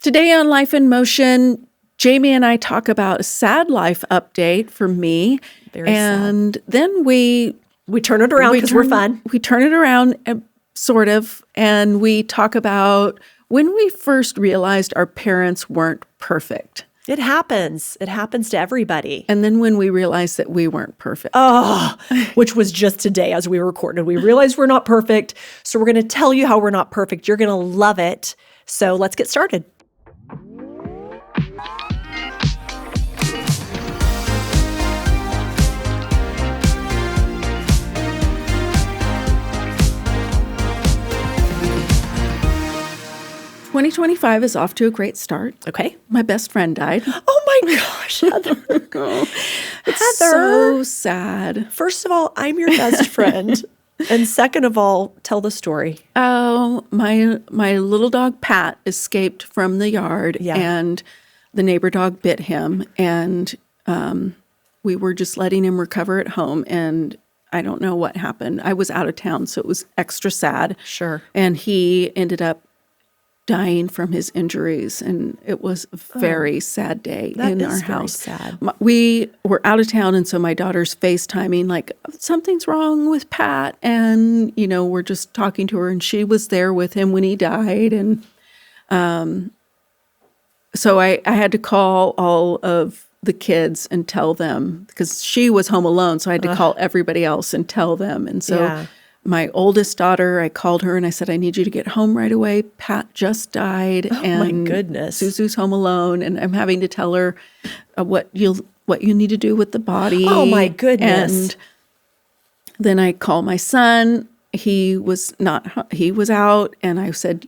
Today on Life in Motion, Jamie and I talk about a sad life update for me. Very and sad. Then we turn it around because we're fun. We turn it around, sort of, and we talk about when we first realized our parents weren't perfect. It happens. It happens to everybody. And then when we realized that we weren't perfect. Oh, which was just today as we recorded. We realized we're not perfect. So we're going to tell you how we're not perfect. You're going to love it. So let's get started. Twenty 2025 is off to a great start. Okay. My best friend died. Oh my gosh, Heather. It's so sad. First of all, I'm your best friend. And second of all, tell the story. Oh, my little dog Pat escaped from the yard, and the neighbor dog bit him, and we were just letting him recover at home, and I don't know what happened. I was out of town, so it was extra sad. Sure. And he ended up dying from his injuries, and it was a very sad day in our house. Very sad. We were out of town, and so my daughter's FaceTiming like, something's wrong with Pat, and we're just talking to her, and she was there with him when he died, and so I had to call all of the kids and tell them, because she was home alone, so I had to call everybody else and tell them, and so my oldest daughter, I called her and I said, I need you to get home right away. Pat just died. And my goodness. Suzu's home alone, and I'm having to tell her what you need to do with the body. Oh my goodness. And then I called my son. He was out, and I said,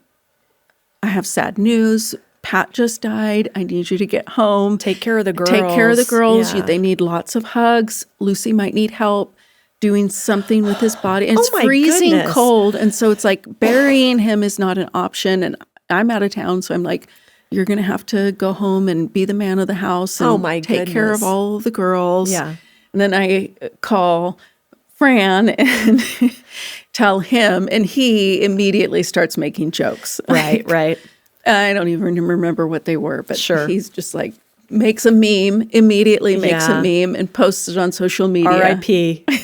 I have sad news. Pat just died. I need you to get home. Take care of the girls. Take care of the girls. Yeah. They need lots of hugs. Lucy might need help doing something with his body. And it's freezing cold. And so it's like burying him is not an option. And I'm out of town. So I'm like, you're going to have to go home and be the man of the house and take care of all the girls. Yeah. And then I call Fran and tell him, and he immediately starts making jokes. Right. I don't even remember what they were, but sure. He's just like, makes a meme, immediately makes a meme and posts it on social media.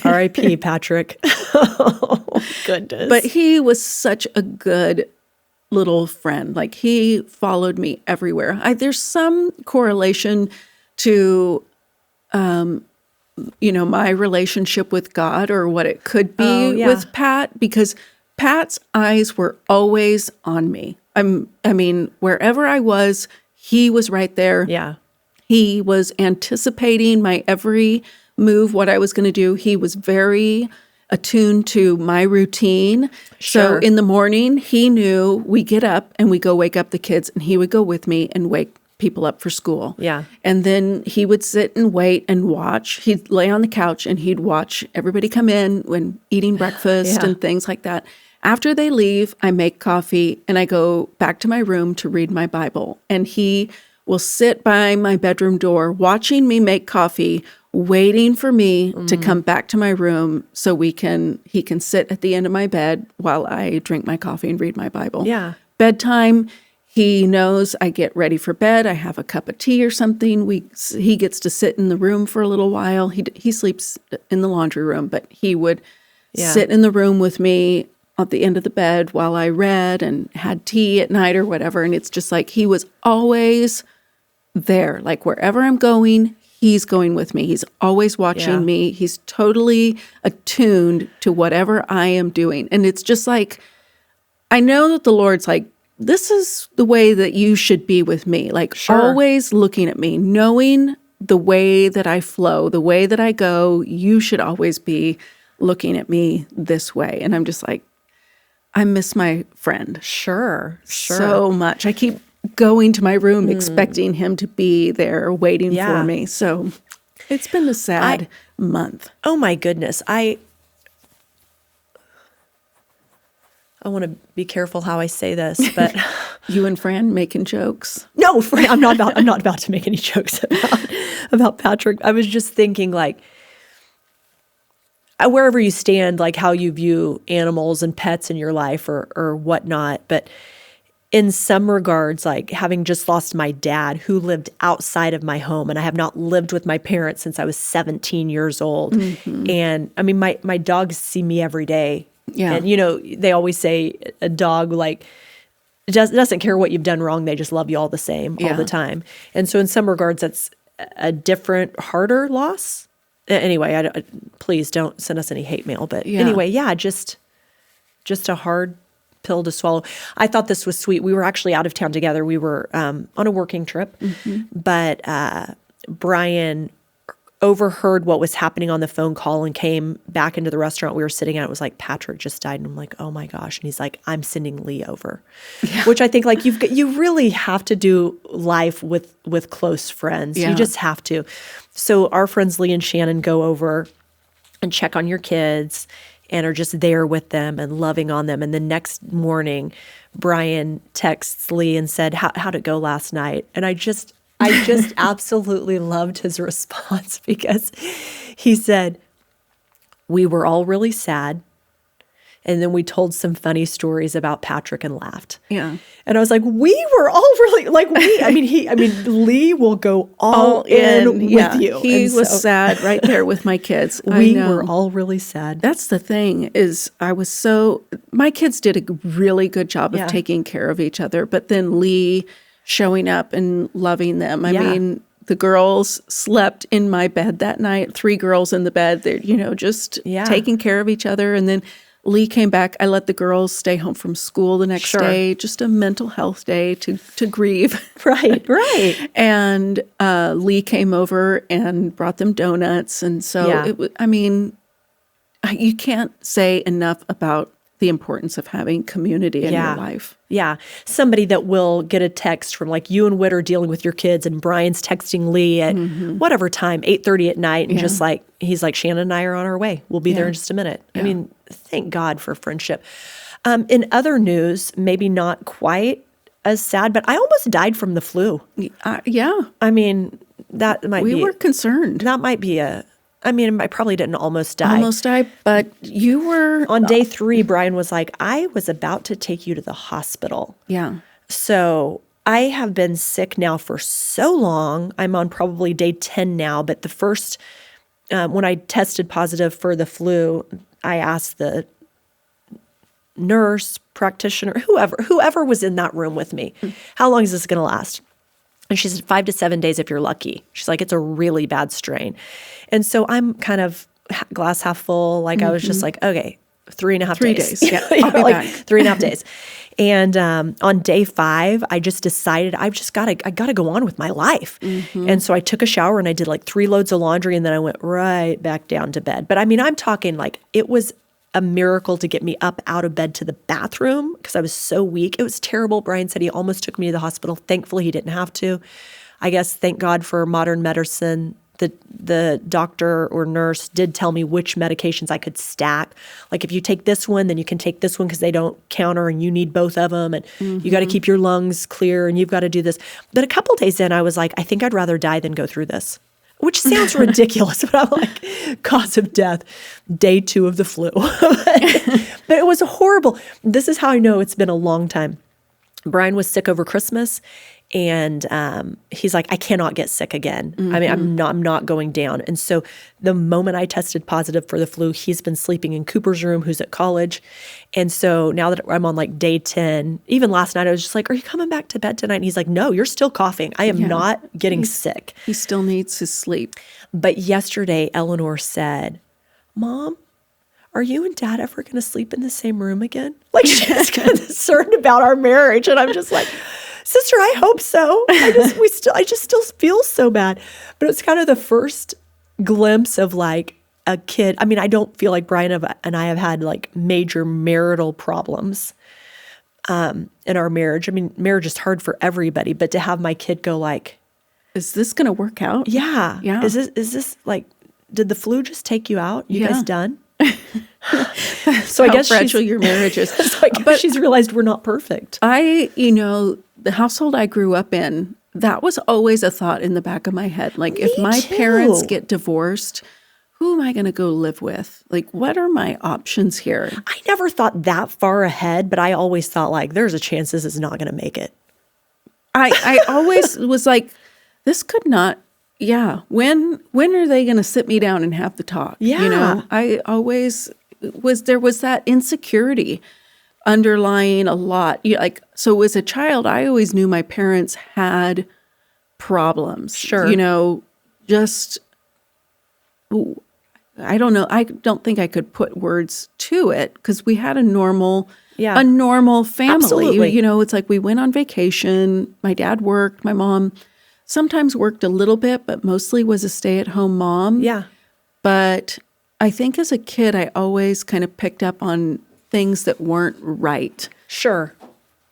R.I.P. Patrick. Oh, goodness. But he was such a good little friend. Like, he followed me everywhere. There's some correlation to, my relationship with God, or what it could be with Pat, because Pat's eyes were always on me. Wherever I was, he was right there. Yeah. He was anticipating my every move, what I was going to do. He was very attuned to my routine. Sure. So in the morning, he knew we get up and we go wake up the kids, and he would go with me and wake people up for school. Yeah. And then he would sit and wait and watch. He'd lay on the couch and he'd watch everybody come in when eating breakfast and things like that. After they leave, I make coffee and I go back to my room to read my Bible. And he will sit by my bedroom door watching me make coffee, waiting for me to come back to my room so he can sit at the end of my bed while I drink my coffee and read my Bible. Yeah. Bedtime, he knows I get ready for bed. I have a cup of tea or something. He gets to sit in the room for a little while. He sleeps in the laundry room, but he would sit in the room with me at the end of the bed while I read and had tea at night or whatever. And it's just like he was always there. Like, wherever I'm going, he's going with me. He's always watching me. He's totally attuned to whatever I am doing. And it's just like, I know that the Lord's like, this is the way that you should be with me. Like, always looking at me, knowing the way that I flow, the way that I go, you should always be looking at me this way. And I'm just like, I miss my friend. Sure. So much. I keep going to my room expecting him to be there waiting for me. So it's been a sad month. Oh my goodness. I want to be careful how I say this, but you and Fran making jokes? No, Fran, I'm not about to make any jokes about Patrick. I was just thinking, like, wherever you stand, like how you view animals and pets in your life or whatnot. But in some regards, like having just lost my dad who lived outside of my home, and I have not lived with my parents since I was 17 years old. And I mean, my dogs see me every day. Yeah. And, they always say a dog, like, doesn't care what you've done wrong. They just love you all the same all the time. And so in some regards, that's a different, harder loss. Anyway, please don't send us any hate mail. But anyway, just a hard pill to swallow. I thought this was sweet. We were actually out of town together. We were on a working trip, but Brian overheard what was happening on the phone call and came back into the restaurant we were sitting at. It was like, Patrick just died. And I'm like, oh my gosh. And he's like, I'm sending Lee over, which I think like you really have to do life with close friends. You just have to. So our friends Lee and Shannon go over and check on your kids and are just there with them and loving on them. And the next morning, Brian texts Lee and said, how'd it go last night? And I just absolutely loved his response because he said, we were all really sad. And then we told some funny stories about Patrick and laughed. Yeah. And I was like, we were all really Lee will go all in with you. He was sad right there with my kids. We were all really sad. That's the thing is my kids did a really good job of taking care of each other, but then Lee showing up and loving them. I mean, the girls slept in my bed that night, 3 girls in the bed. They're, just taking care of each other. And then Lee came back. I let the girls stay home from school the next day, just a mental health day to grieve. Right. And Lee came over and brought them donuts. And so, you can't say enough about the importance of having community in your life. Yeah. Somebody that will get a text from like you and Whit are dealing with your kids and Brian's texting Lee at whatever time, 8:30 at night. And just like, he's like, Shannon and I are on our way. We'll be there in just a minute. I mean, thank God for friendship. In other news, maybe not quite as sad, but I almost died from the flu. I mean, that might be. We were concerned. That might be I probably didn't almost die. But you were... On day 3, Brian was like, I was about to take you to the hospital. Yeah. So I have been sick now for so long. I'm on probably day 10 now. But the first, when I tested positive for the flu, I asked the nurse, practitioner, whoever was in that room with me, how long is this going to last? And she said 5 to 7 days if you're lucky. She's like, it's a really bad strain. And so I'm kind of glass half full. Like I was just like, okay, 3.5 days. Yeah, I'll be back. 3.5 days. And on day 5, I just decided I gotta go on with my life. And so I took a shower and I did like 3 loads of laundry and then I went right back down to bed. But I mean, I'm talking like it was a miracle to get me up out of bed to the bathroom because I was so weak. It was terrible. Brian said he almost took me to the hospital. Thankfully, he didn't have to. I guess, thank God for modern medicine. The doctor or nurse did tell me which medications I could stack. Like if you take this one, then you can take this one because they don't counter and you need both of them. And you got to keep your lungs clear and you've got to do this. But a couple days in, I was like, I think I'd rather die than go through this. Which sounds ridiculous, but I'm like, cause of death, day 2 of the flu. But it was horrible. This is how I know it's been a long time. Brian was sick over Christmas, and he's like, I cannot get sick again. I mean, I'm not going down. And so the moment I tested positive for the flu, he's been sleeping in Cooper's room, who's at college. And so now that I'm on like day 10, even last night, I was just like, are you coming back to bed tonight? And he's like, no, you're still coughing. I am not getting sick. He still needs his sleep. But yesterday, Eleanor said, Mom, are you and Dad ever going to sleep in the same room again? Like she's concerned about our marriage. And I'm just like, sister, I hope so. I just still feel so bad. But it's kind of the first glimpse of like a kid. I mean, I don't feel like Brian and I have had like major marital problems in our marriage. I mean, marriage is hard for everybody, but to have my kid go like, is this going to work out? Yeah. Is this like, did the flu just take you out? You guys done? So I guess fragile your marriage is. So I guess she's realized we're not perfect. The household I grew up in, that was always a thought in the back of my head. Like, if my parents get divorced, who am I going to go live with? Like, what are my options here? I never thought that far ahead, but I always thought like, there's a chance this is not going to make it. I always was like, this could not. Yeah. When are they going to sit me down and have the talk? Yeah. I always there was that insecurity underlying a lot. Like, so as a child, I always knew my parents had problems. Sure. Just, I don't know. I don't think I could put words to it because we had a normal family. Absolutely. It's like we went on vacation. My dad worked. My mom sometimes worked a little bit, but mostly was a stay-at-home mom. Yeah. But I think as a kid, I always kind of picked up on things that weren't right. Sure.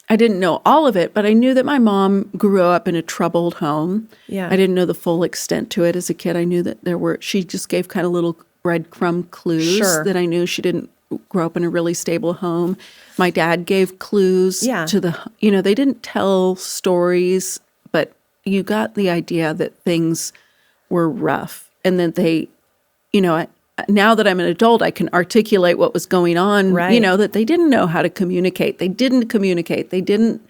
I didn't know all of it, but I knew that my mom grew up in a troubled home. Yeah. I didn't know the full extent to it as a kid. I knew that she just gave kind of little breadcrumb clues that I knew she didn't grow up in a really stable home. My dad gave clues to they didn't tell stories, but you got the idea that things were rough and that they, now that I'm an adult, I can articulate what was going on, that they didn't know how to communicate. They didn't communicate. They didn't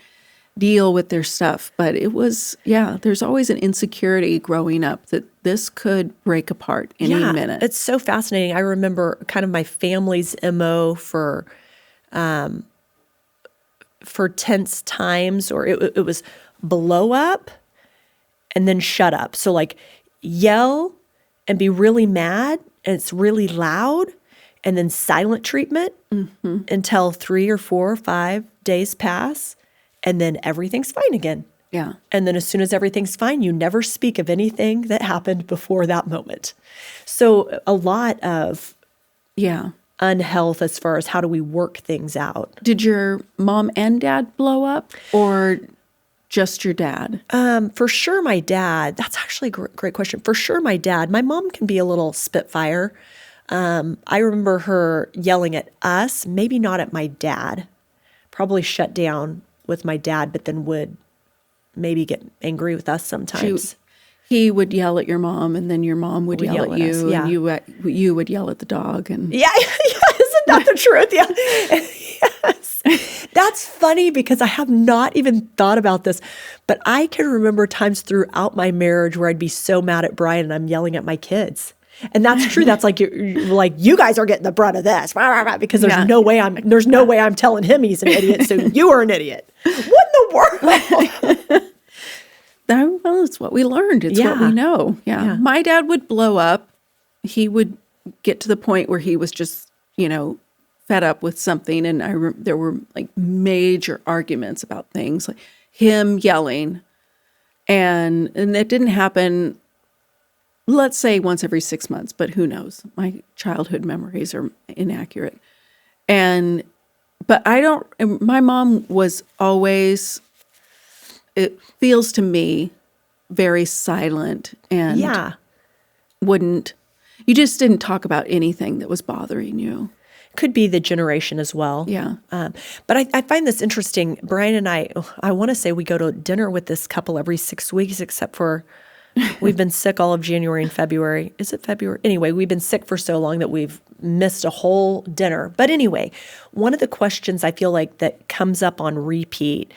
deal with their stuff. But it was, there's always an insecurity growing up that this could break apart any minute. It's so fascinating. I remember kind of my family's MO for tense times, or it was blow up and then shut up. So like yell and be really mad, and it's really loud, and then silent treatment until 3 or 4 or 5 days pass, and then everything's fine again. Yeah. And then as soon as everything's fine, you never speak of anything that happened before that moment. So a lot of unhealth as far as how do we work things out. Did your mom and dad blow up, or just your dad? For sure, my dad. That's actually a great question. For sure, my dad. My mom can be a little spitfire. I remember her yelling at us, maybe not at my dad. Probably shut down with my dad, but then would maybe get angry with us sometimes. He would yell at your mom, and then your mom would yell at you, us, and you would yell at the dog. And isn't that the truth? Yeah. Yes. That's funny because I have not even thought about this, but I can remember times throughout my marriage where I'd be so mad at Brian and I'm yelling at my kids. And that's true. That's like you guys are getting the brunt of this because there's no way I'm telling him he's an idiot. So you are an idiot. What in the world? Well, it's what we learned. It's what we know. Yeah. My dad would blow up. He would get to the point where he was just, fed up with something. And there were like major arguments about things, like him yelling. And it didn't happen, let's say once every 6 months, but who knows? My childhood memories are inaccurate. But my mom was always, it feels to me, very silent and you just didn't talk about anything that was bothering you. Could be the generation as well. Yeah. But I find this interesting. Brian and I want to say we go to dinner with this couple every 6 weeks, except for we've been sick all of January and February. Is it February? Anyway, we've been sick for so long that we've missed a whole dinner. But anyway, one of the questions I feel like that comes up on repeat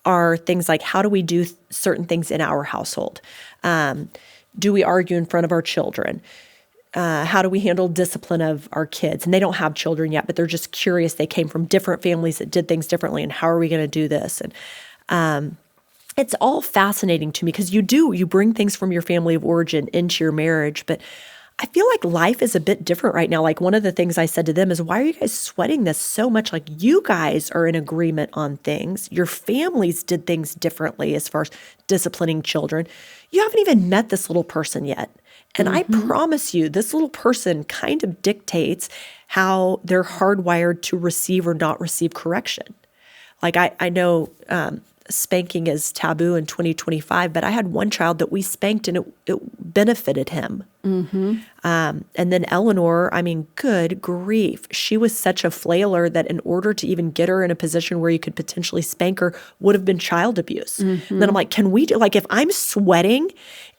are things like, how do we do certain things in our household? Do we argue in front of our children? How do we handle discipline of our kids? And they don't have children yet, but they're just curious. They came from different families that did things differently, and how are we going to do this? And it's all fascinating to me because you bring things from your family of origin into your marriage, but I feel like life is a bit different right now. Like one of the things I said to them is, why are you guys sweating this so much? Like you guys are in agreement on things. Your families did things differently as far as disciplining children. You haven't even met this little person yet. And I promise you, this little person kind of dictates how they're hardwired to receive or not receive correction. Like I know spanking is taboo in 2025, but I had one child that we spanked and it benefited him. And then Eleanor, I mean, good grief. She was such a flailer that in order to even get her in a position where you could potentially spank her would have been child abuse. And then I'm like, can we do, like, if I'm sweating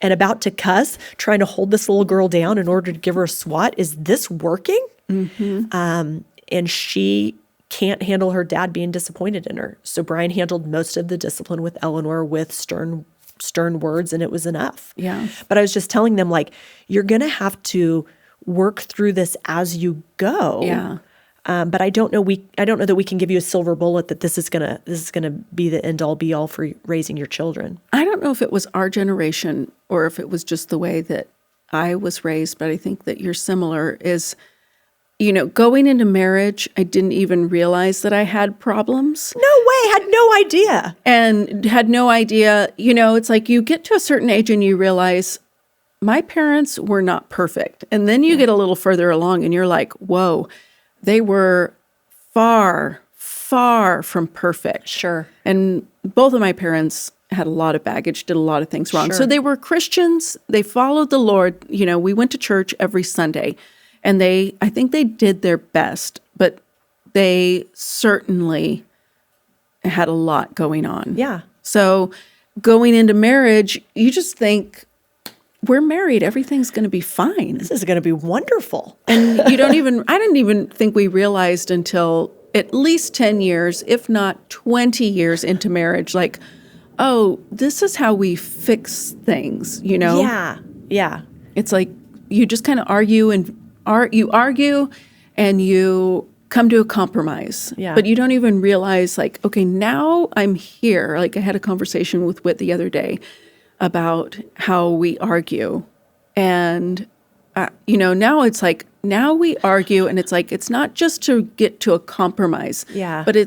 and about to cuss, trying to hold this little girl down in order to give her a swat, is this working? And she can't handle her dad being disappointed in her. So Brian handled most of the discipline with Eleanor with stern words, and it was enough. Yeah. But I was just telling them, like, you're going to have to work through this as you go. Yeah. But I don't know that we can give you a silver bullet that this is gonna be the end all be all for raising your children. I don't know if it was our generation or if it was just the way that I was raised, but I think that you're similar. Is, going into marriage, I didn't even realize that I had problems. No way, had no idea. And had no idea, it's like you get to a certain age and you realize my parents were not perfect. And then you get a little further along and you're like, whoa, they were far, far from perfect. Sure. And both of my parents had a lot of baggage, did a lot of things wrong. Sure. So they were Christians. They followed the Lord. We went to church every Sunday. And I think they did their best, but they certainly had a lot going on. Yeah. So going into marriage, you just think, we're married, everything's going to be fine. This is going to be wonderful. And I didn't even think we realized until at least 10 years, if not 20 years into marriage, like, oh, this is how we fix things, Yeah. Yeah. It's like you just kind of argue and you come to a compromise. Yeah. But you don't even realize, like, okay, now I'm here. Like, I had a conversation with Whit the other day about how we argue. And, now it's like, now we argue and it's like, it's not just to get to a compromise. Yeah. But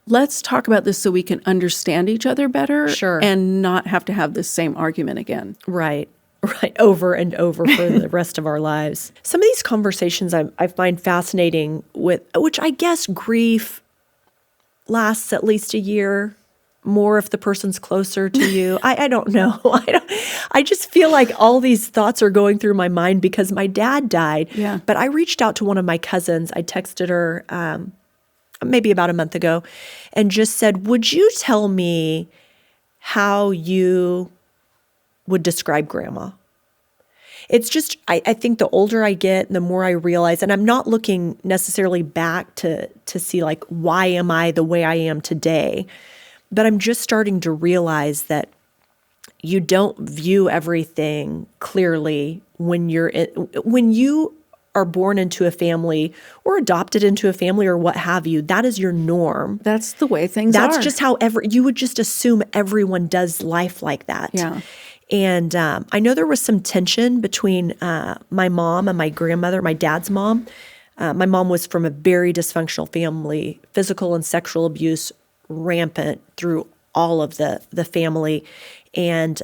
let's talk about this so we can understand each other better. Sure. And not have to have this same argument again. Right. Over and over for the rest of our lives. Some of these conversations I find fascinating which I guess grief lasts at least a year, more if the person's closer to you. I don't know. I just feel like all these thoughts are going through my mind because my dad died. Yeah. But I reached out to one of my cousins. I texted her maybe about a month ago and just said, would you tell me how you would describe grandma? It's just, I think the older I get, the more I realize, and I'm not looking necessarily back to see, like, why am I the way I am today? But I'm just starting to realize that you don't view everything clearly when you are born into a family or adopted into a family or what have you. That is your norm. That's the way things are. That's just how you would just assume everyone does life like that. Yeah. And I know there was some tension between my mom and my grandmother, my dad's mom. My mom was from a very dysfunctional family, physical and sexual abuse rampant through all of the family. And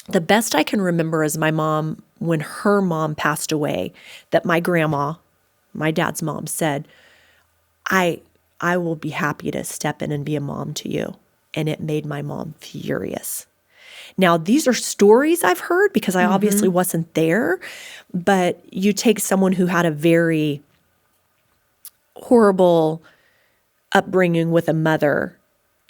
the best I can remember is my mom, when her mom passed away, that my grandma, my dad's mom, said, I will be happy to step in and be a mom to you. And it made my mom furious. Now, these are stories I've heard because I obviously wasn't there, but you take someone who had a very horrible upbringing with a mother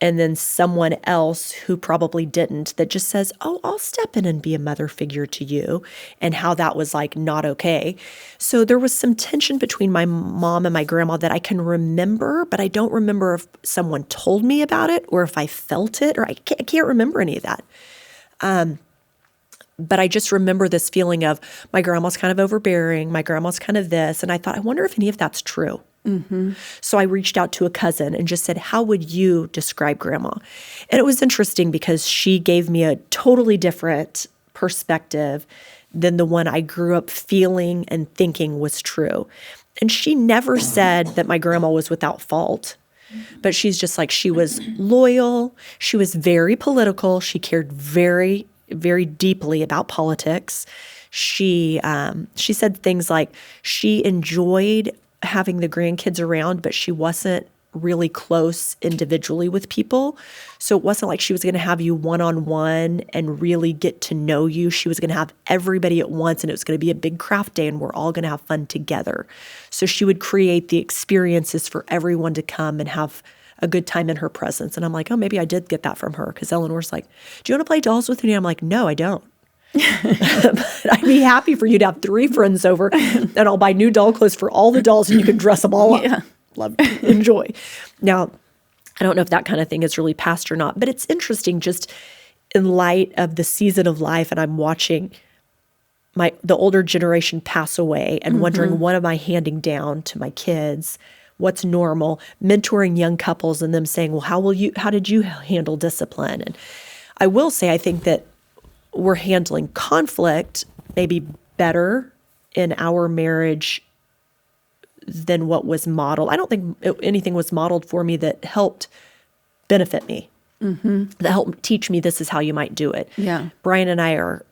and then someone else who probably didn't, that just says, oh, I'll step in and be a mother figure to you, and how that was like not okay. So there was some tension between my mom and my grandma that I can remember, but I don't remember if someone told me about it or if I felt it, or I can't remember any of that. But I just remember this feeling of my grandma's kind of overbearing, my grandma's kind of this, and I thought, I wonder if any of that's true. So I reached out to a cousin and just said, how would you describe grandma? And it was interesting because she gave me a totally different perspective than the one I grew up feeling and thinking was true. And she never said that my grandma was without fault, but she's just like, she was loyal. She was very political. She cared very, very deeply about politics. She said things like she enjoyed having the grandkids around, but she wasn't really close individually with people. So it wasn't like she was going to have you one-on-one and really get to know you. She was going to have everybody at once, and it was going to be a big craft day, and we're all going to have fun together. So she would create the experiences for everyone to come and have a good time in her presence. And I'm like, oh, maybe I did get that from her, because Eleanor's like, do you want to play dolls with me? I'm like, no, I don't. But I'd be happy for you to have 3 friends over, and I'll buy new doll clothes for all the dolls, and you can dress them all up. Yeah. Love, enjoy. Now, I don't know if that kind of thing is really passed or not, but it's interesting just in light of the season of life, and I'm watching the older generation pass away and wondering, what am I handing down to my kids? What's normal? Mentoring young couples and them saying, well, how did you handle discipline? And I will say, I think that we're handling conflict maybe better in our marriage than what was modeled. I don't think anything was modeled for me that helped benefit me, that helped teach me this is how you might do it. Yeah. Brian and I are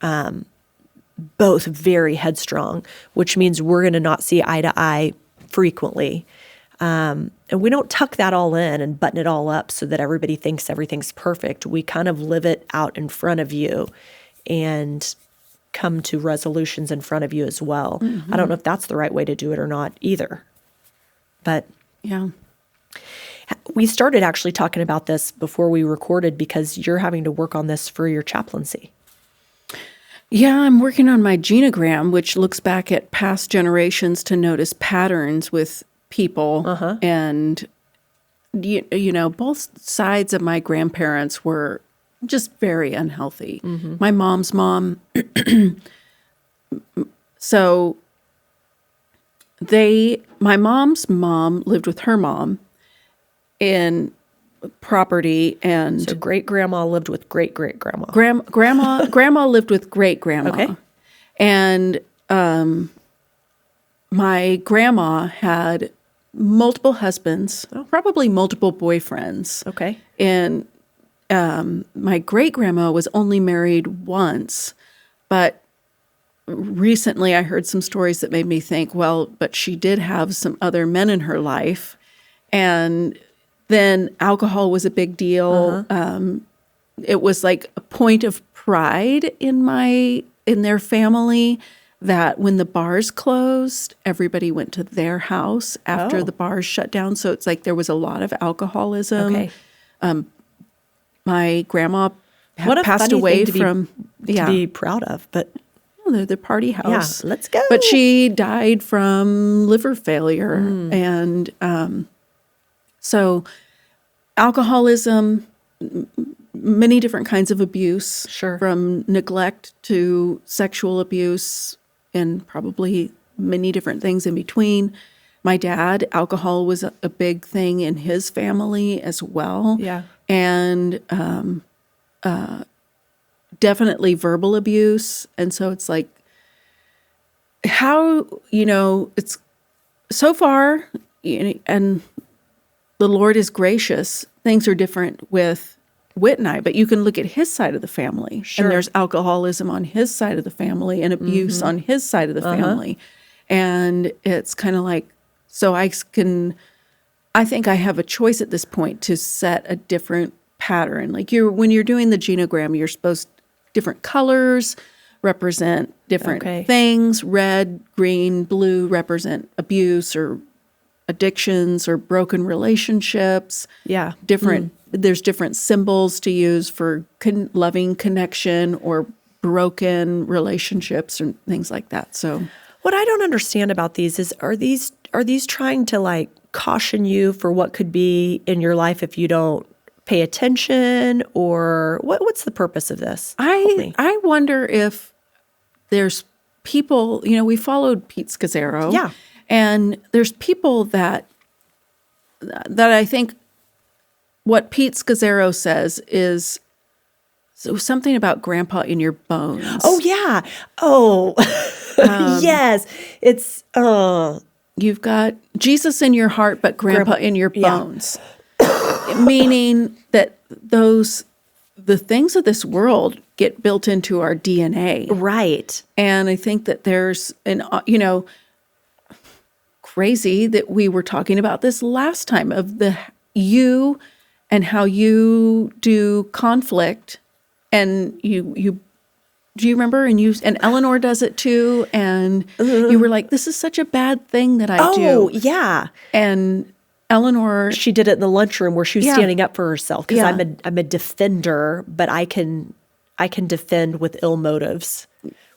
both very headstrong, which means we're going to not see eye to eye frequently. And we don't tuck that all in and button it all up so that everybody thinks everything's perfect. We kind of live it out in front of you and come to resolutions in front of you as well. I don't know if that's the right way to do it or not either. But Yeah. we started actually talking about this before we recorded because you're having to work on this for your chaplaincy. Yeah, I'm working on my genogram, which looks back at past generations to notice patterns with people. And, you know, both sides of my grandparents were just very unhealthy. My mom's mom, so my mom's mom lived with her mom in property, and So great-grandma lived with great-great-grandma. grandma lived with great grandma. Okay. And my grandma had multiple husbands, probably multiple boyfriends. Okay. And my great grandma was only married once, but recently I heard some stories that made me think, well, but she did have some other men in her life. And then alcohol was a big deal. It was like a point of pride in their family that when the bars closed, everybody went to their house after the bars shut down. So it's like there was a lot of alcoholism. Okay. My grandma What a passed funny away thing to from be proud of, but the party house. yeah, let's go. But she died from liver failure. And so alcoholism, many different kinds of abuse, Sure. from neglect to sexual abuse, and probably many different things in between. My dad, alcohol was a big thing in his family as well. Yeah. And definitely verbal abuse. And so it's like, how, it's so far, and the Lord is gracious. Things are different with Whit and I, but you can look at his side of the family, Sure. and there's alcoholism on his side of the family and abuse on his side of the family. And it's kind of like, so I think I have a choice at this point to set a different pattern. Like when you're doing the genogram, you're supposed, different colors represent different things. Red, green, blue represent abuse or addictions or broken relationships. Yeah. There's different symbols to use for loving connection or broken relationships and things like that. So What I don't understand about these is, are these trying to like caution you for what could be in your life if you don't pay attention, or what's the purpose of this? I wonder if there's people, we followed Pete Scazzaro. Yeah. And there's people that I think what Pete Scazzaro says is something about grandpa in your bones. Oh, yeah. Oh, yes. It's, You've got Jesus in your heart, but grandpa in your bones. Meaning that the things of this world get built into our DNA. right. And I think that there's crazy that we were talking about this last time of the you and how you do conflict, and you do you remember? And Eleanor does it too, and you were like, "This is such a bad thing that I do." Oh, yeah. And Eleanor, She did it in the lunchroom where she was standing up for herself, because Yeah. I'm a defender, but I can defend with ill motives.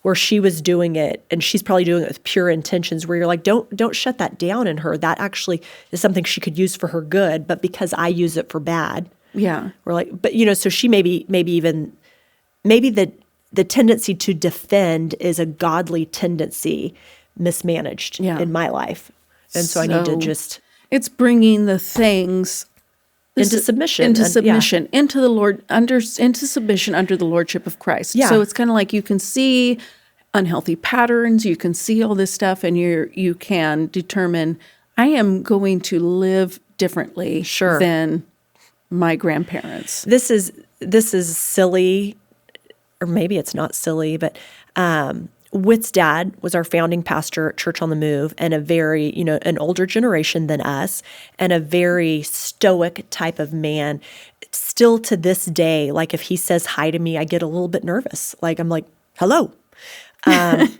Where she was doing it, and she's probably doing it with pure intentions, where you're like, don't shut that down in her. That actually is something she could use for her good, but because I use it for bad, yeah, we're like, but so she maybe the tendency to defend is a godly tendency mismanaged in my life, and so I need to just it's bringing the things into submission, into the Lord, into submission under the lordship of Christ. Yeah. So it's kind of like you can see unhealthy patterns, you can see all this stuff, and you can determine, I am going to live differently than my grandparents. This is silly, or maybe it's not silly, but Whit's dad was our founding pastor at Church on the Move, and a very, an older generation than us, and a very stoic type of man. Still to this day, like if he says hi to me, I get a little bit nervous. Like I'm like, hello,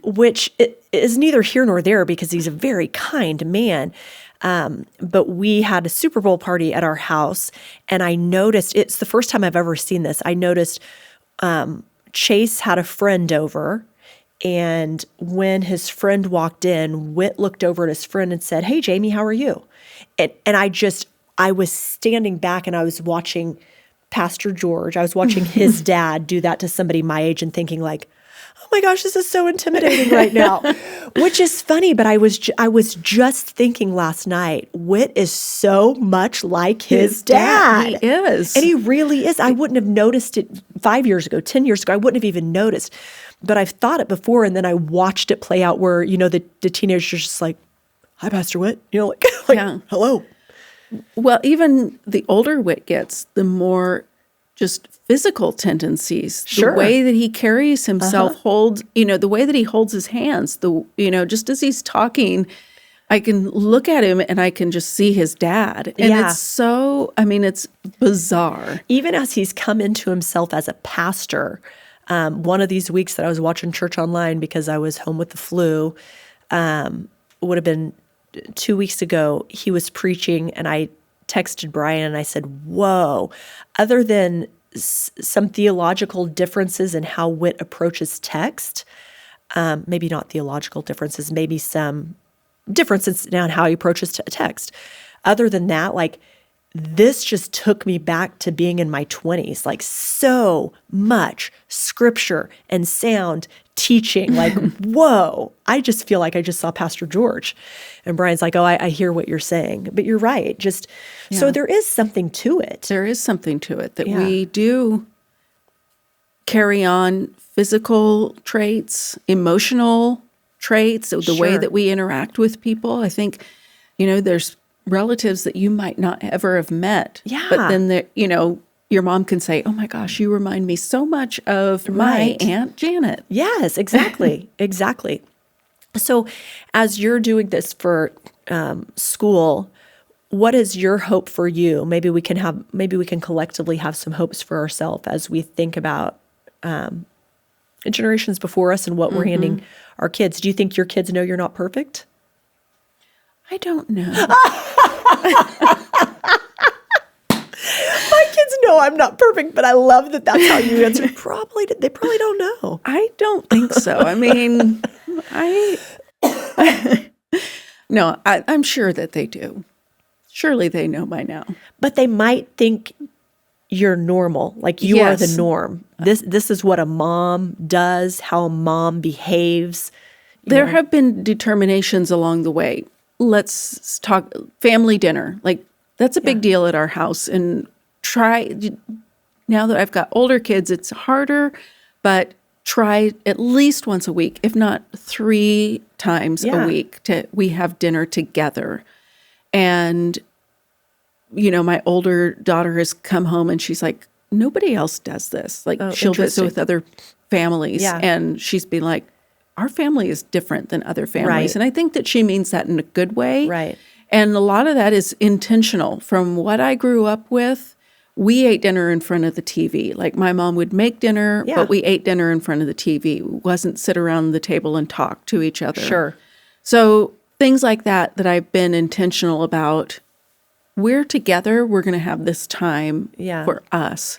which is neither here nor there because he's a very kind man. But we had a Super Bowl party at our house, and I noticed, it's the first time I've ever seen this. I noticed Chase had a friend over, and when his friend walked in, Whit looked over at his friend and said, "Hey, Jamie, how are you?" And I was standing back and I was watching Pastor George. I was watching his dad do that to somebody my age and thinking like, oh my gosh, this is so intimidating right now, which is funny. But I was just thinking last night, Whit is so much like his dad. He is. And he really is. I wouldn't have noticed it 5 years ago, 10 years ago. I wouldn't have even noticed. But I've thought it before, and then I watched it play out where, the teenager's just like, "Hi, Pastor Whit." Hello. Well, even the older Whit gets, the more just physical tendencies. Sure. The way that he carries himself, the way that he holds his hands, just as he's talking, I can look at him and I can just see his dad. And it's so, it's bizarre. Even as he's come into himself as a pastor, one of these weeks that I was watching church online because I was home with the flu, would have been 2 weeks ago, he was preaching, and I texted Brian and I said, whoa, other than some theological differences in how Whit approaches text, maybe not theological differences, maybe some differences in how he approaches text. Other than that, this just took me back to being in my 20s, so much scripture and sound teaching, whoa, I just feel like I just saw Pastor George. And Brian's like, oh, I hear what you're saying. But you're right. So there is something to it. There is something to it that we do carry on physical traits, emotional traits, the way that we interact with people. I think, there's relatives that you might not ever have met. Yeah. But then, your mom can say, oh my gosh, you remind me so much of my Aunt Janet. Yes, exactly. Exactly. So as you're doing this for school, what is your hope for you? Maybe we can collectively have some hopes for ourselves as we think about generations before us and what we're handing our kids. Do you think your kids know you're not perfect? I don't know. My kids know I'm not perfect, but I love that that's how you answer. They probably don't know. I don't think so. No, I'm sure that they do. Surely they know by now. But they might think you're normal, you are the norm. This is what a mom does, how a mom behaves. There have been determinations along the way. Let's talk family dinner. That's a big deal at our house. And now that I've got older kids, it's harder, but try at least once a week, if not 3 times a week, we have dinner together. And, my older daughter has come home and she's like, nobody else does this. She'll visit with other families and she's been like, our family is different than other families. Right. And I think that she means that in a good way. Right. And a lot of that is intentional. From what I grew up with, we ate dinner in front of the TV. Like my mom would make dinner, Yeah. but we ate dinner in front of the TV. We wasn't sit around the table and talk to each other. Sure. So things like that I've been intentional about. We're together. We're going to have this time for us.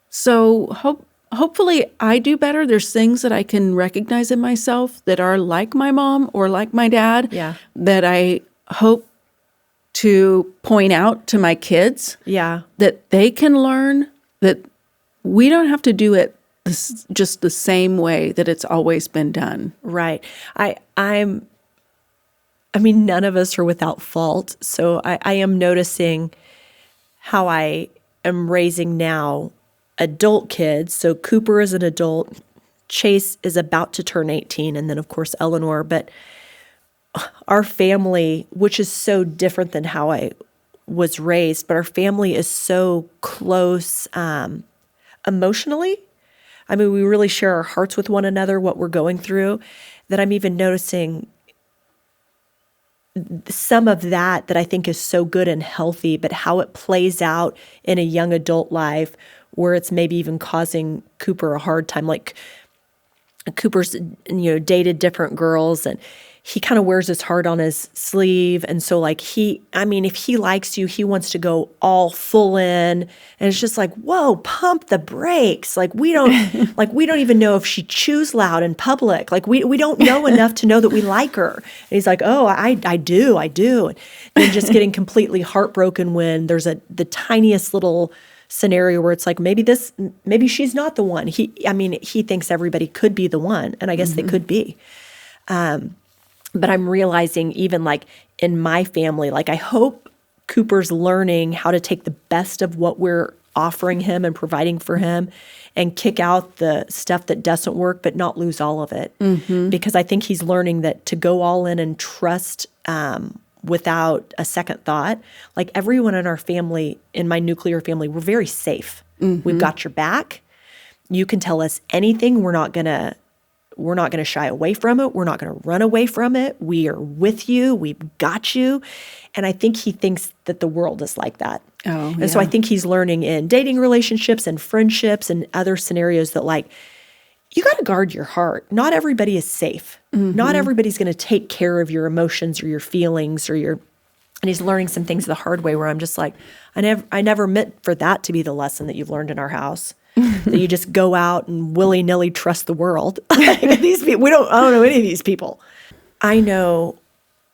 So hopefully I do better. There's things that I can recognize in myself that are like my mom or like my dad that I hope to point out to my kids that they can learn that we don't have to do it just the same way that it's always been done. Right. I mean, none of us are without fault. So I am noticing how I am raising now adult kids. So Cooper is an adult. Chase is about to turn 18. And then, of course, Eleanor. But our family, which is so different than how I was raised, but our family is so close emotionally. I mean, we really share our hearts with one another, what we're going through, that I'm even noticing some of that I think is so good and healthy, but how it plays out in a young adult life where it's maybe even causing Cooper a hard time. Like Cooper's, dated different girls and he kind of wears his heart on his sleeve. And so if he likes you, he wants to go all full in. And it's just like, whoa, pump the brakes. Like we don't even know if she chews loud in public. Like we don't know enough to know that we like her. And he's like, oh, I do. And then just getting completely heartbroken when there's the tiniest little scenario where it's like, maybe she's not the one. He thinks everybody could be the one. And I guess they could be. But I'm realizing even like in my family, like I hope Cooper's learning how to take the best of what we're offering him and providing for him and kick out the stuff that doesn't work, but not lose all of it. Because I think he's learning that to go all in and trust without a second thought. Like everyone in our family, in my nuclear family, we're very safe. We've got your back. You can tell us anything. We're not going to shy away from it. We're not going to run away from it. We are with you. We've got you. And I think he thinks that the world is like that. And so I think he's learning in dating relationships and friendships and other scenarios that like, you got to guard your heart. Not everybody is safe. Not everybody's going to take care of your emotions or your feelings and he's learning some things the hard way where I'm just like, I never meant for that to be the lesson that you've learned in our house. That you just go out and willy-nilly trust the world. These people, I don't know any of these people. I know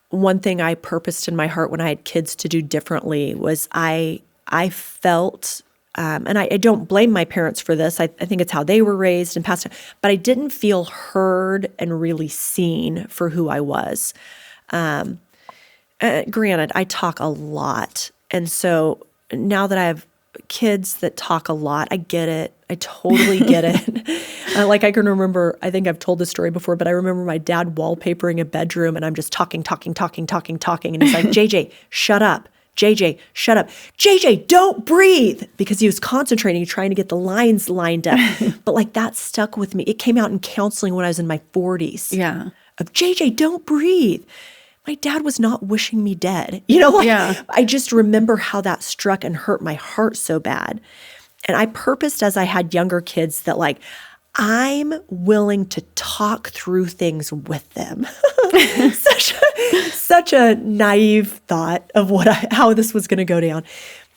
one thing I purposed in my heart when I had kids to do differently was I felt, and I don't blame my parents for this. I think it's how they were raised and passed, but I didn't feel heard and really seen for who I was. Granted, I talk a lot. And so now that I have kids that talk a lot, I get it. I totally get it. Like I can remember, I think I've told this story before, but I remember my dad wallpapering a bedroom and I'm just talking. And he's like, JJ, shut up. JJ, shut up. JJ, don't breathe. Because he was concentrating, trying to get the lines lined up. But like that stuck with me. It came out in counseling when I was in my 40s. Yeah. Of JJ, don't breathe. My dad was not wishing me dead. I just remember how that struck and hurt my heart so bad. And I purposed as I had younger kids that like, I'm willing to talk through things with them. Such a naive thought of how this was going to go down.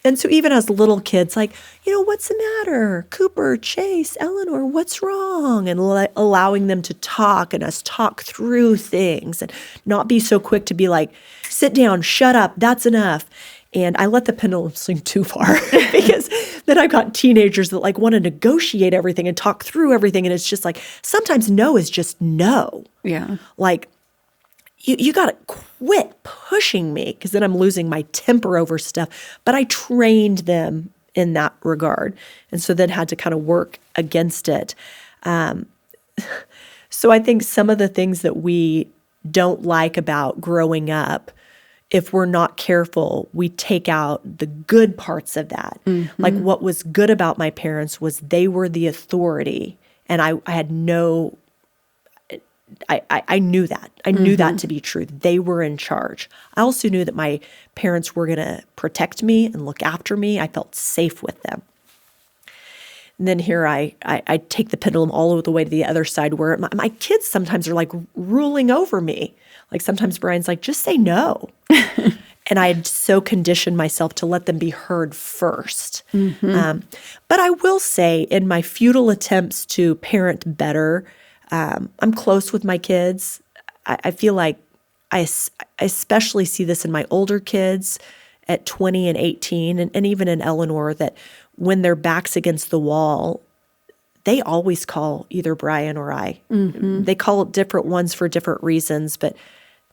And so even as little kids, like, what's the matter? Cooper, Chase, Eleanor, what's wrong? And allowing them to talk and us talk through things and not be so quick to be like, sit down, shut up, that's enough. And I let the pendulum swing too far because then I've got teenagers that like want to negotiate everything and talk through everything. And it's just like, sometimes no is just no. Yeah. Like, you got to quit pushing me because then I'm losing my temper over stuff. But I trained them in that regard. And so then had to kind of work against it. So I think some of the things that we don't like about growing up, if we're not careful, we take out the good parts of that. Like what was good about my parents was they were the authority and I had no I knew that. I knew that to be true. They were in charge. I also knew that my parents were going to protect me and look after me. I felt safe with them. And then here I take the pendulum all the way to the other side where my kids sometimes are like ruling over me. Like sometimes Brian's like, just say no. And I had so conditioned myself to let them be heard first. But I will say in my futile attempts to parent better, I'm close with my kids. I feel like I especially see this in my older kids at 20 and 18, and even in Eleanor, that when their back's against the wall, they always call either Brian or I. They call different ones for different reasons, but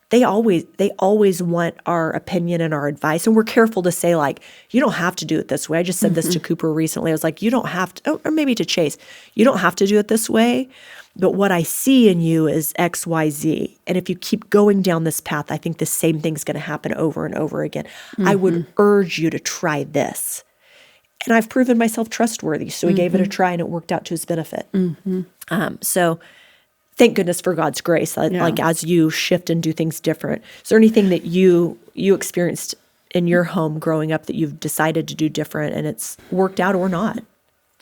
they always want our opinion and our advice. And we're careful to say, like, you don't have to do it this way. I just said this to Cooper recently. I was like, you don't have to, or maybe to Chase, you don't have to do it this way. But what I see in you is X, Y, Z. And if you keep going down this path, I think the same thing's going to happen over and over again. I would urge you to try this. And I've proven myself trustworthy. So he gave it a try and it worked out to his benefit. So thank goodness for God's grace. Like as you shift and do things different. Is there anything that you experienced in your home growing up that you've decided to do different and it's worked out or not?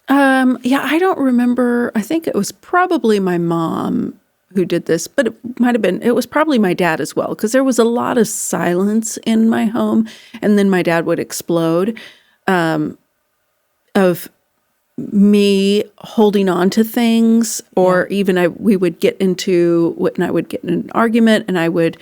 Yeah, I don't remember. I think it was probably my mom who did this, but it was probably my dad as well, because there was a lot of silence in my home, and then my dad would explode of me holding on to things, or even we would get into when I would get in an argument and I would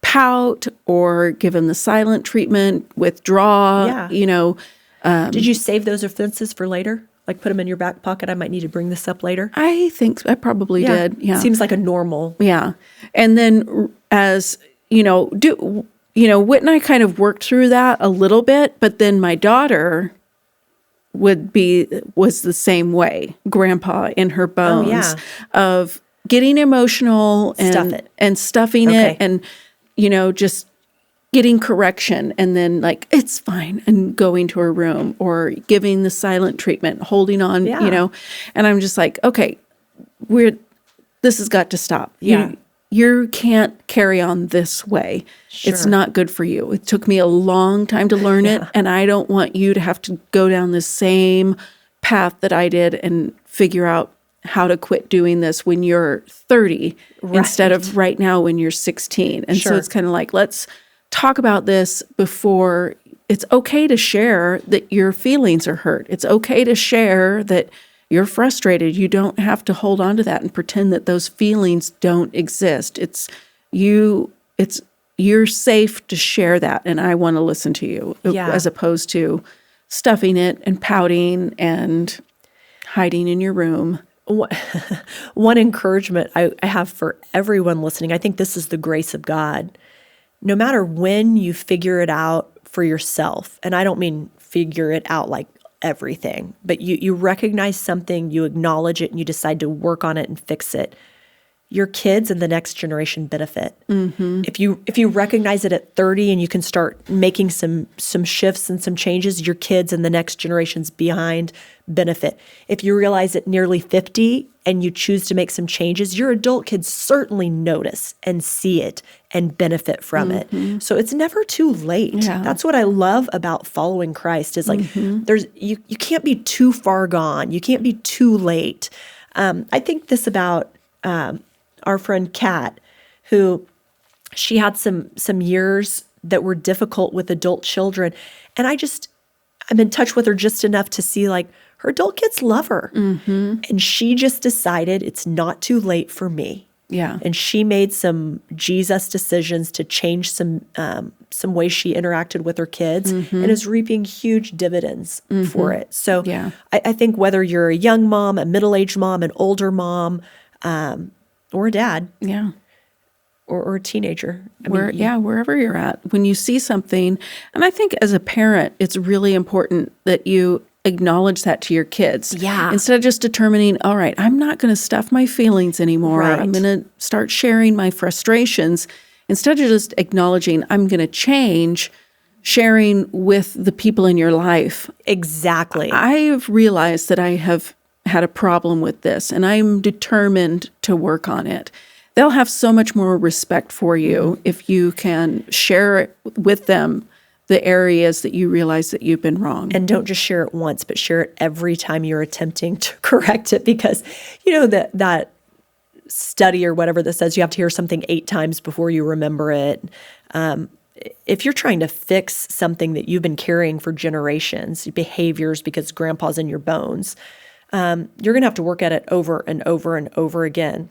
pout or give him the silent treatment, withdraw, Did you save those offenses for later? Like put them in your back pocket? I might need to bring this up later. I think I probably did. Yeah. Seems like a normal. Yeah. And then as, Whit and I kind of worked through that a little bit, but then my daughter was the same way. Grandpa in her bones of getting emotional and stuffing it and, just getting correction and then like, it's fine, and going to her room or giving the silent treatment, holding on, and I'm just like, okay, this has got to stop. Yeah. You can't carry on this way. Sure. It's not good for you. It took me a long time to learn it, and I don't want you to have to go down the same path that I did and figure out how to quit doing this when you're 30 instead of right now when you're 16. And so it's kind of like, let's talk about this before. It's okay to share that your feelings are hurt. It's okay to share that you're frustrated. You don't have to hold on to that and pretend that those feelings don't exist. You're safe to share that, and I want to listen to you, as opposed to stuffing it and pouting and hiding in your room. One encouragement I have for everyone listening, I think this is the grace of God. No matter when you figure it out for yourself, and I don't mean figure it out like everything, but you recognize something, you acknowledge it, and you decide to work on it and fix it, your kids and the next generation benefit. If you recognize it at 30 and you can start making some shifts and some changes, your kids and the next generations behind benefit. If you realize at nearly 50 and you choose to make some changes, your adult kids certainly notice and see it and benefit from it. So it's never too late. Yeah. That's what I love about following Christ is like you can't be too far gone. You can't be too late. I think this about our friend Kat, who she had some years that were difficult with adult children. And I'm in touch with her just enough to see like her adult kids love her. And she just decided it's not too late for me. Yeah. And she made some Jesus decisions to change some ways she interacted with her kids and is reaping huge dividends for it. So I think whether you're a young mom, a middle-aged mom, an older mom, or a dad. Yeah. Or a teenager. Wherever you're at. When you see something, and I think as a parent, it's really important that you acknowledge that to your kids. Yeah. Instead of just determining, all right, I'm not going to stuff my feelings anymore. Right. I'm going to start sharing my frustrations. Instead of just acknowledging, I'm going to change, sharing with the people in your life. Exactly. I've realized that I have had a problem with this and I'm determined to work on it. They'll have so much more respect for you if you can share it with them, the areas that you realize that you've been wrong. And don't just share it once, but share it every time you're attempting to correct it, because that study or whatever that says you have to hear something 8 times before you remember it. If you're trying to fix something that you've been carrying for generations, behaviors because grandpa's in your bones, you're going to have to work at it over and over and over again.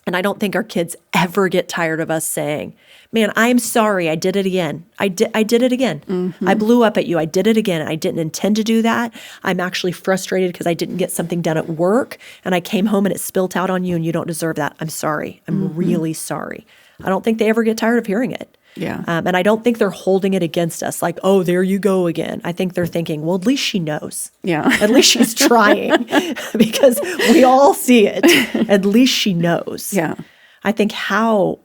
And I don't think our kids ever get tired of us saying, man, I'm sorry, I did it again. I did it again. Mm-hmm. I blew up at you. I did it again. I didn't intend to do that. I'm actually frustrated because I didn't get something done at work and I came home and it spilt out on you and you don't deserve that. I'm sorry. I'm really sorry. I don't think they ever get tired of hearing it. Yeah. And I don't think they're holding it against us like, oh, there you go again. I think they're thinking, well, at least she knows. Yeah. At least she's trying because we all see it. At least she knows. Yeah. I think how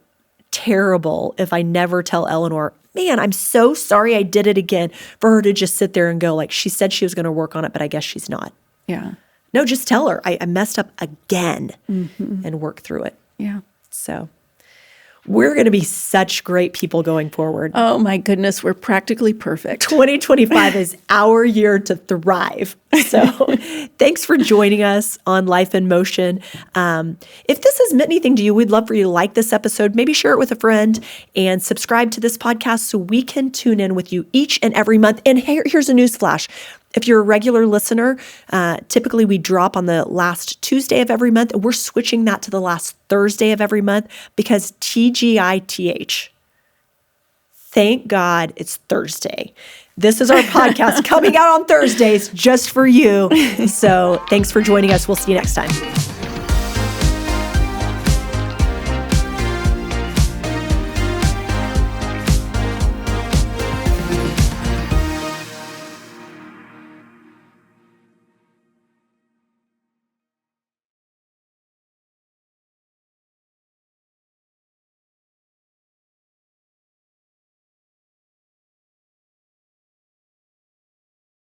terrible if I never tell Eleanor, man, I'm so sorry I did it again, for her to just sit there and go like, she said she was going to work on it, but I guess she's not. Yeah. No, just tell her I messed up again and work through it. Yeah. So we're going to be such great people going forward. Oh my goodness, we're practically perfect. 2025 is our year to thrive. So thanks for joining us on Life in Motion. If this has meant anything to you, we'd love for you to like this episode, maybe share it with a friend, and subscribe to this podcast so we can tune in with you each and every month. And here's a news flash. If you're a regular listener, typically we drop on the last Tuesday of every month. We're switching that to the last Thursday of every month because TGITH. Thank God it's Thursday. This is our podcast coming out on Thursdays just for you. So thanks for joining us. We'll see you next time.